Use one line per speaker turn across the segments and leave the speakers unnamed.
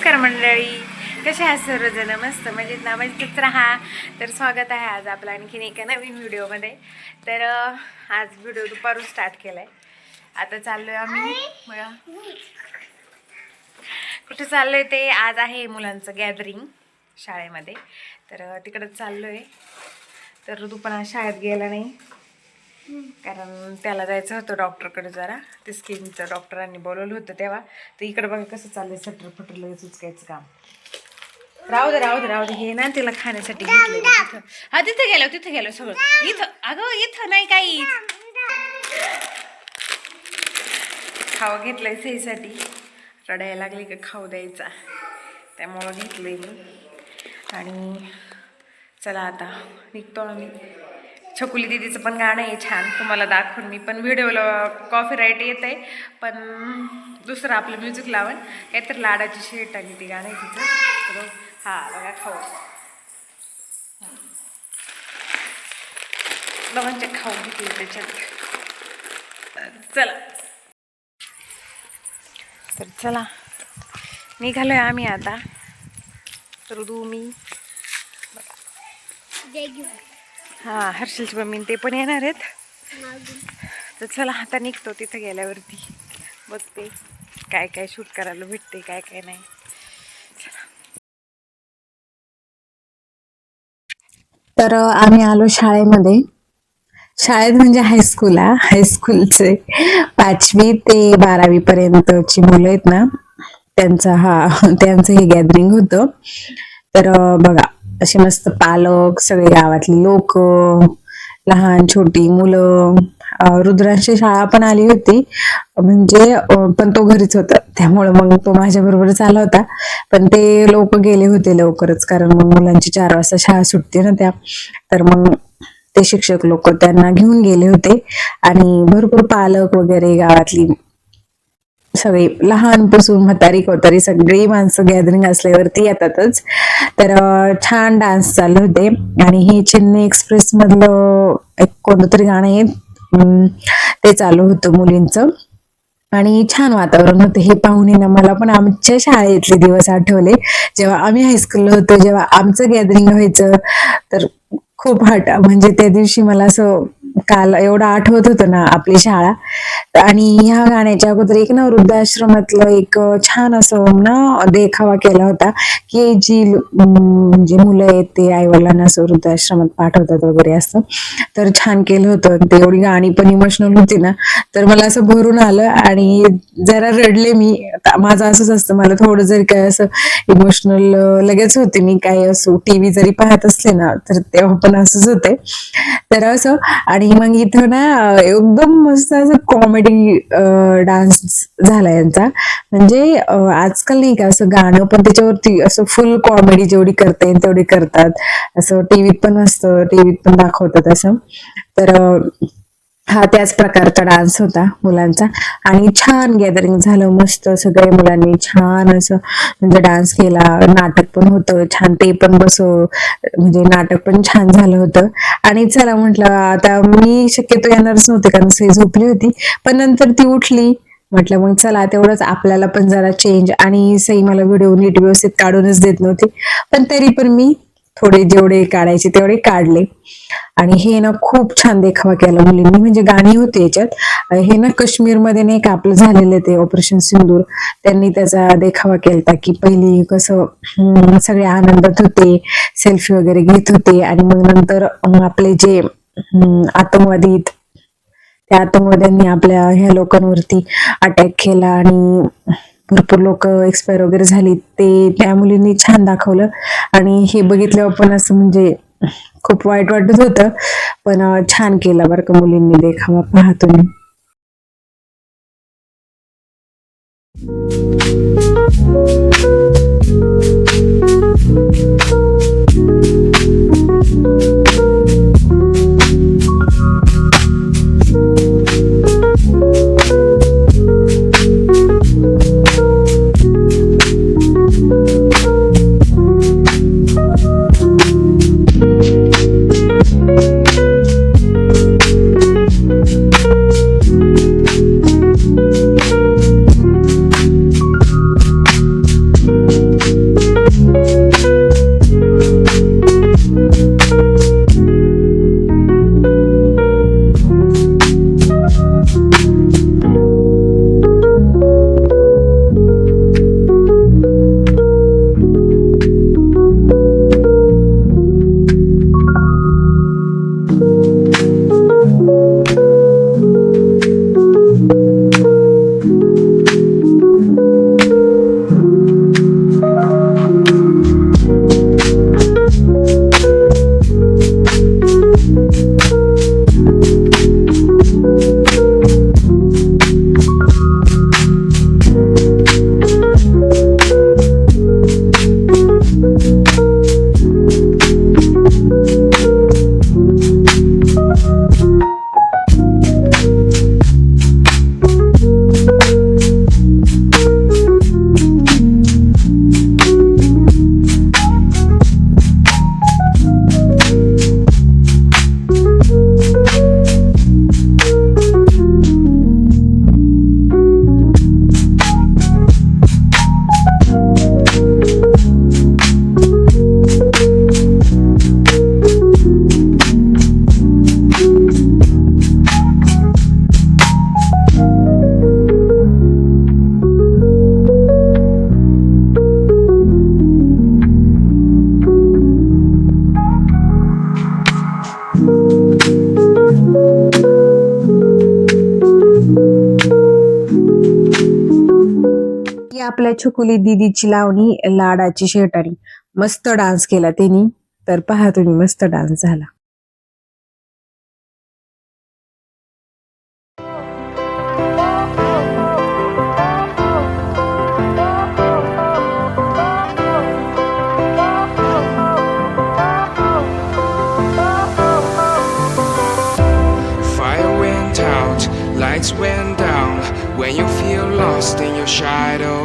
नमस्कार मंडळी, कसे आहात सर्वजण? मस्त मजेत ना? मजेतच राहा. तर स्वागत आहे आज आपलं आणखीन एका नवीन व्हिडिओमध्ये. तर आज व्हिडिओ दुपारून स्टार्ट केला आहे. आता चाललोय आम्ही बघा कुठे चाललोय ते. आज आहे मुलांचं गॅदरिंग शाळेमध्ये, तर तिकडंच चाललोय. तर तू पण आज शाळेत गेला नाही कारण त्याला जायचं होतं डॉक्टरकडे जरा. ते स्किनचं डॉक्टरांनी बोलवलं होतं तेव्हा. तर इकडं बघा कसं चाललंय, सटर फटर लगेच उचकायचं काम. राहू दे राहू दे राहू दे. हे ना तिला खाण्यासाठी घेतलंय तिथं. हा तिथे गेलो सगळं. इथं अगं इथं नाही काही. खाऊ घेतलंय सहीसाठी. रडायला लागली का खाऊ द्यायचा, त्यामुळं घेतलंय मी. आणि चला आता निघतो आम्ही. छकुली दीदीचं पण गाणं आहे छान, तुम्हाला दाखवून मी पण व्हिडिओला कॉपीराईट येत आहे. पण दुसरं आपलं म्युझिक लावून काहीतरी लाडाची शेट आणि ती गाणं आहे तिचं. तर हा बघा खाऊ दोघांचे खाऊ घेतले त्याच्यात. चला तर चला निघालोय आम्ही आता. रुदू मी हा हर्षलची मम्मी ते पण येणार आहेत. तर चला आता निघतो. तिथं गेल्यावरती बघते काय काय शूट करायला भेटते, काय काय नाही.
तर आम्ही आलो शाळेमध्ये. शाळेत म्हणजे हायस्कूलचे 5वी ते 12वी पर्यंतची मुलं आहेत ना, त्यांचं हे गॅदरिंग होतं. तर बघा असे मस्त पालक, सगळे गावातली लोक, लहान छोटी मुलं. रुद्रांची शाळा पण आली होती, म्हणजे पण तो घरीच होता, त्यामुळे मग तो माझ्या बरोबरच आला होता. पण ते लोक गेले होते लवकरच, कारण मग मुलांची 4 वाजता शाळा सुटते ना त्या. तर मग ते शिक्षक लोक त्यांना घेऊन गेले होते. आणि भरपूर पालक वगैरे गावातली सगळी, लहानपासून म्हातारी कोतारी सगळी माणसं गॅदरिंग असल्यावरती येतातच. तर छान डान्स चालले होते. आणि हे चेन्नई एक्सप्रेस मधलं एक कोणतं तरी गाणं आहे, ते चालू होतं मुलींचं. आणि छान वातावरण होतं. हे पाहून ना मला पण आमच्या शाळेतले दिवस आठवले, जेव्हा आम्ही हायस्कूलला होतो, जेव्हा आमचं गॅदरिंग व्हायचं. तर खूप म्हणजे त्या दिवशी मला असं काल एवढं आठवत होतं ना आपली शाळा. आणि ह्या गाण्याच्या अगोदर एक ना वृद्धाश्रमातलं एक छान असं ना देखावा केला होता, की जी म्हणजे मुलं आहेत ते आईवडिलांना असं वृद्धाश्रमात पाठवतात वगैरे असं. तर छान केलं होतं. ते एवढी गाणी पण इमोशनल होती ना, तर मला असं भरून आलं आणि जरा रडले मी. माझं असंच असतं, मला थोडं जरी काय असं इमोशनल लगेच होते मी. काय असो टीव्ही जरी पाहत असले ना, तर तेव्हा पण असंच होते. तर असं. आणि मग इथं ना एकदम मस्त असं कॉमेडी डान्स झाला यांचा. म्हणजे आजकाल नाही का असं गाणं पण त्याच्यावरती असं फुल कॉमेडी जेवढी करता येईल तेवढी करतात. असं टीव्हीत पण असतं, टीव्हीत पण दाखवतात असं. तर हा त्याच प्रकारचा डान्स होता मुलांचा. आणि छान गॅदरिंग झालं, मस्त सगळ्या मुलांनी छान असं म्हणजे डान्स केला. नाटक पण होतं छान, ते पण म्हणजे नाटक पण छान झालं होतं. आणि चला म्हटलं, आता मी शक्यतो येणारच नव्हते कारण सई झोपली होती, पण नंतर ती उठली. म्हटलं मग चला तेवढंच आपल्याला पण जरा चेंज. आणि सई मला व्हिडिओ नीट व्यवस्थित काढूनच देत नव्हती, पण तरी पण मी थोडे जेवढे काढायचे तेवढे काढले. आणि हे ना खूप छान देखावा केला मुलींनी, म्हणजे गाणी होती याच्यात. हे ना काश्मीरमध्ये नाही का आपलं झालेलं ते ऑपरेशन सिंदूर, त्यांनी त्याचा देखावा केला की पहिली कसं सगळे आनंदात होते, सेल्फी वगैरे घेत होते. आणि मग नंतर आपले जे आतंकवादी, त्या आतंकवाद्यांनी आपल्या ह्या लोकांवरती अटॅक केला आणि भरपूर लोक एक्सपायर वगैरे झाली, ते त्या मुलींनी छान दाखवलं. आणि हे बघितल्यावर पण असं म्हणजे खूप वाईट वाटत होतं, पण छान केलं बरं का मुलींनी देखावा, पहा तुम्ही. आपल्या छकुली दीदीची लावणी लाडाची शेटाणी मस्त डान्स केला त्यांनी. तर पहा तुम्ही मस्त डान्स झाला.
Fire went out, lights went down. When you feel lost in your shadow,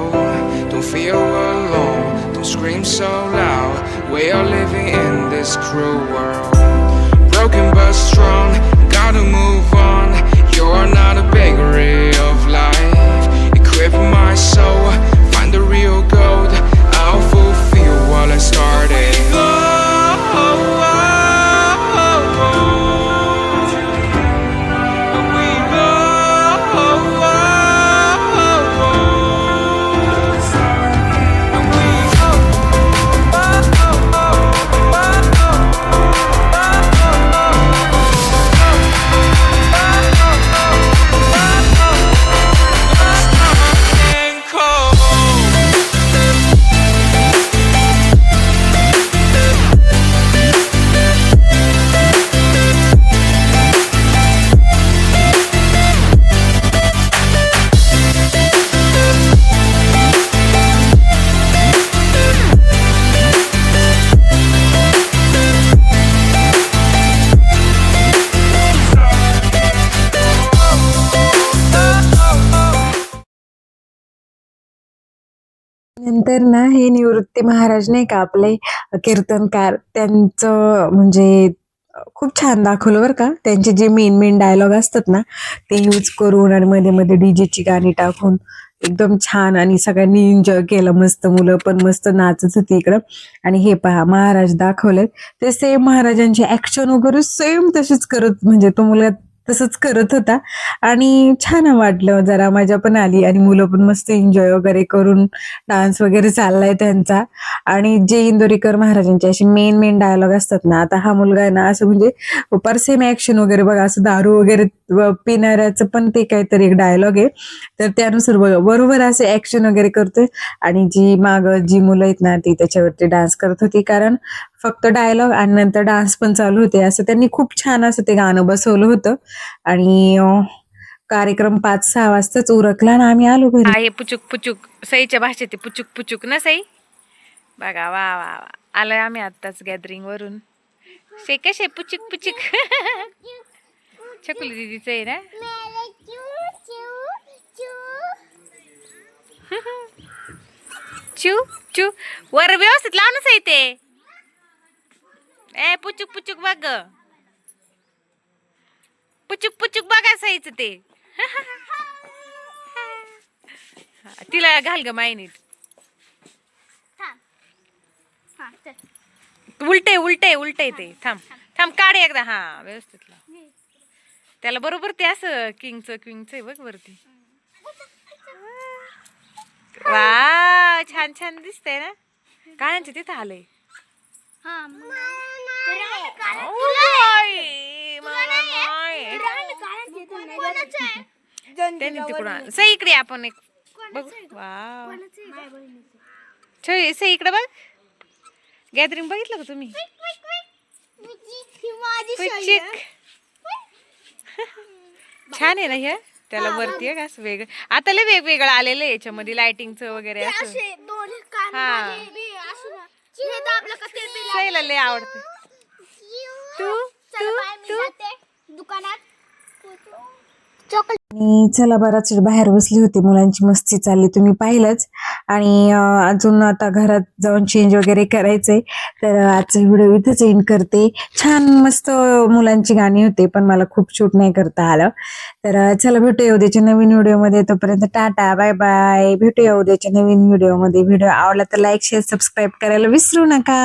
don't feel alone, don't scream so loud. We are living in this cruel world. Broken but strong, gotta move on. You're not a bakery of life. Equip my soul, find the real gold. I'll fulfill what I started.
नंतर ना हे निवृत्ती महाराज नाही का आपले कीर्तनकार, त्यांचं म्हणजे खूप छान दाखवलं बरं का. त्यांचे जे मेन डायलॉग असतात ना ते यूज करून आणि मध्ये मध्ये डीजेची गाणी टाकून एकदम छान आणि सगळ्यांनी एन्जॉय केलं. मस्त मुलं पण मस्त नाचत होती इकडं. आणि हे पहा महाराज दाखवले ते सेम महाराजांची ऍक्शन वगैरे सेम तशीच करत, म्हणजे तो मुलगा तसंच करत होता आणि छान वाटलं, जरा मजा पण आली आणि मुलं पण मस्त एन्जॉय वगैरे करून डान्स वगैरे चाललाय त्यांचा. आणि जे इंदोरीकर महाराजांचे असे मेन डायलॉग असतात ना, आता हा मुलगा आहे ना असं म्हणजे पर सेम ऍक्शन वगैरे बघा, असं दारू वगैरे पिणाऱ्याचं पण ते काहीतरी एक डायलॉग आहे. तर त्यानुसार बरोबर असे ऍक्शन वगैरे करतोय आणि जी माग जी मुलं आहेत ना ती त्याच्यावरती डान्स करत होती, कारण फक्त डायलॉग आणि नंतर डान्स पण चालू होते. असं त्यांनी खूप छान असं ते गाणं बसवलं होतं. आणि कार्यक्रम 5-6 वाजताच उरकला ना आम्ही आलो घरी.
आहे पुचुक पुचुक, सईच्या भाषेत ते पुचुक पुचुक ना सई. बघा वा वा वा, आलोय आम्ही आत्ताच गॅदरिंग वरून. शे कसे पुचुक पुचुक. छकुली दीदीचं आहे ना. चू चू वर व्यवस्थित लावूनच आहे ते. ए पुचुक पुचुक बघ, पुचुक पुचुक बघा सईचं ते. तिला घाल ग मायनीत. उलटे उलटे उलटे ते. थांब थांब काढ एकदा. हा व्यवस्थित लाव. त्याला बरोबर ते असं किंगचं आहे बघ वरती. वा छान छान दिसतंय ना. काळ्यांचे तिथं आलंय. त्यांनी तिकडून सई इकडे आपण एक बघू. वा सई इकडे बघ. गॅदरिंग बघितलं का तुम्ही? छान आहे ना हे. त्याला वरती आहे असं वेगळं. आता लय वेगवेगळं आलेलं आहे याच्यामध्ये, लाइटिंगचं वगैरे असं. हा सईला लय आवडतं. तू तू तू
आणि चला बराच वेळ बाहेर बसली होती, मुलांची मस्ती चालली तुम्ही पाहिलंच. आणि अजून आता घरात जाऊन चेंज वगैरे करायचंय. तर आजचा व्हिडिओ इथेच एंड करते. छान मस्त मुलांची गाणी होते पण मला खूप शूट नाही करता आलं. तर चला भेटूया उद्याच्या नवीन व्हिडिओमध्ये. तोपर्यंत टाटा बाय बाय. भेटूया उद्याच्या नवीन व्हिडिओमध्ये. व्हिडिओ आवडला तर लाईक शेअर सबस्क्राईब करायला विसरू नका.